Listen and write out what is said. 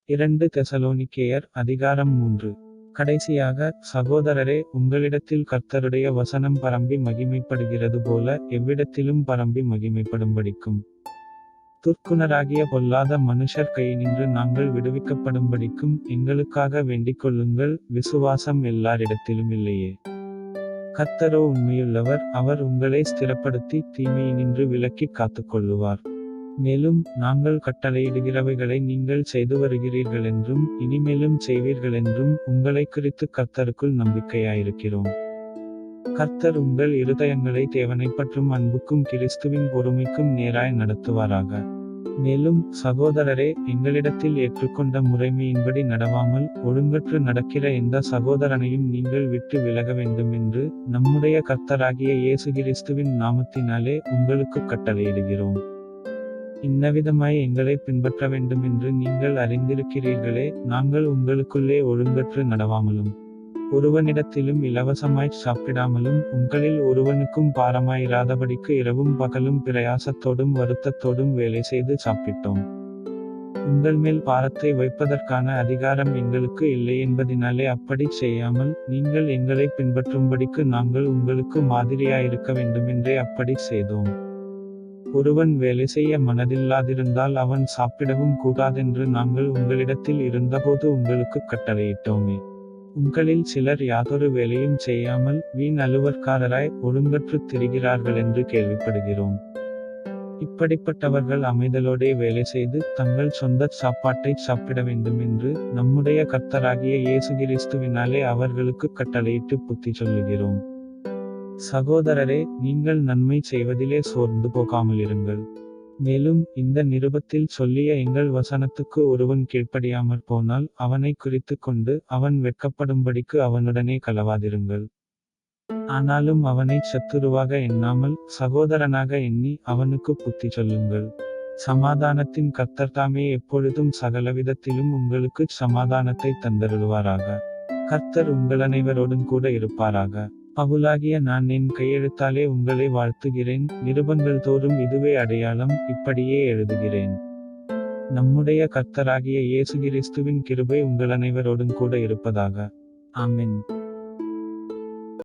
2 தெசலோனிக்கேயர் அதிகாரம் 3. கடைசியாக, சகோதரரே, உங்களிடத்தில் கர்த்தருடைய வசனம் பரம்பி மகிமைப்படுகிறது போல எவ்விடத்திலும் பரம்பி மகிமைப்படும்படிக்கும் துர்க்குணராகிய பொல்லாத மனுஷர் கையினின்று நாங்கள் விடுவிக்கப்படும்படிக்கும் எங்களுக்காக வேண்டிக்கொள்ளுங்கள். விசுவாசம் எல்லாரிடத்திலும் இல்லையே. கர்த்தரோ உண்மையுள்ளவர், அவர் உங்களை ஸ்திரப்படுத்தி தீமையினின்று விலக்கிக் காத்துக்கொள்ளுவார். மேலும், நாங்கள் கட்டளையிடுகிறவைகளை நீங்கள் செய்து வருகிறீர்களென்றும் இனிமேலும் செய்வீர்களென்றும் உங்களைக் குறித்து கர்த்தருக்குள் நம்பிக்கையாயிருக்கிறோம். கர்த்தர் உங்கள் இருதயங்களை தேவனைப்பற்றும் அன்புக்கும் கிறிஸ்துவின் பொறுமைக்கும் நேராய் நடத்துவாராக. மேலும், சகோதரரே, எங்களிடத்தில் ஏற்றுக்கொண்ட முறைமையின்படி நடவாமல் ஒழுங்கற்று நடக்கிற எந்த சகோதரனையும் நீங்கள் விட்டு விலக வேண்டுமென்று நம்முடைய கர்த்தராகிய இயேசு கிறிஸ்துவின் நாமத்தினாலே உங்களுக்குக் கட்டளையிடுகிறோம். இன்னவிதமாய் எங்களை பின்பற்ற வேண்டுமென்று நீங்கள் அறிந்திருக்கிறீர்களே. நாங்கள் உங்களுக்குள்ளே ஒழுங்கற்று நடவாமலும் ஒருவனிடத்திலும் இலவசமாய்ச் சாப்பிடாமலும் உங்களில் ஒருவனுக்கும் பாரமாயிராதபடிக்கு இரவும் பகலும் பிரயாசத்தோடும் வருத்தத்தோடும் வேலை செய்து சாப்பிட்டோம். உங்கள் மேல் பாரத்தை வைப்பதற்கான அதிகாரம் எங்களுக்கு இல்லை என்பதினாலே அப்படிச் செய்யாமல், நீங்கள் எங்களை பின்பற்றும்படிக்கு நாங்கள் உங்களுக்கு மாதிரியாயிருக்க வேண்டுமென்றே அப்படிச் செய்தோம். ஒருவன் வேலை செய்ய மனதில்லாதிருந்தால் அவன் சாப்பிடவும் கூடாதென்று நாங்கள் உங்களிடத்தில் இருந்தபோது உங்களுக்குக் கட்டளையிட்டோமே. உங்களில் சிலர் யாதொரு வேலையும் செய்யாமல் வீண் அலுவற்காரராய் ஒழுங்கற்றுத் திரிகிறார்களென்று கேள்விப்படுகிறோம். இப்படிப்பட்டவர்கள் அமைதலோடே வேலை செய்து தங்கள் சொந்தச் சாப்பாட்டைச் சாப்பிட வேண்டுமென்று நம்முடைய கர்த்தராகிய இயேசு கிறிஸ்துவினாலே அவர்களுக்குக் கட்டளையிட்டு புத்தி சொல்லுகிறோம். சகோதரரே, நீங்கள் நன்மை செய்வதிலே சோர்ந்து போகாமலிருங்கள். மேலும், இந்த நிருபத்தில் சொல்லிய எங்கள் வசனத்துக்கு ஒருவன் கீழ்ப்படியாமற் போனால் அவனை குறித்துக் கொண்டு அவன் வெட்கப்படும்படிக்கு அவனுடனே கலவாதிருங்கள். ஆனாலும் அவனைச் சத்துருவாக எண்ணாமல் சகோதரனாக எண்ணி அவனுக்கு புத்தி சொல்லுங்கள். சமாதானத்தின் கர்த்தர் தாமே எப்பொழுதும் சகலவிதத்திலும் உங்களுக்குச் சமாதானத்தை தந்தருளுவாராக. கர்த்தர் உங்களனைவரோடும் கூட இருப்பாராக. பவுலாகிய நான் என் கையெழுத்தாலே உங்களை வாழ்த்துகிறேன். நிருபங்கள் தோறும் இதுவே அடையாளம், இப்படியே எழுதுகிறேன். நம்முடைய கர்த்தராகிய இயேசு கிறிஸ்துவின் கிருபை உங்களனைவரோடும் கூட இருப்பதாக. ஆமென்.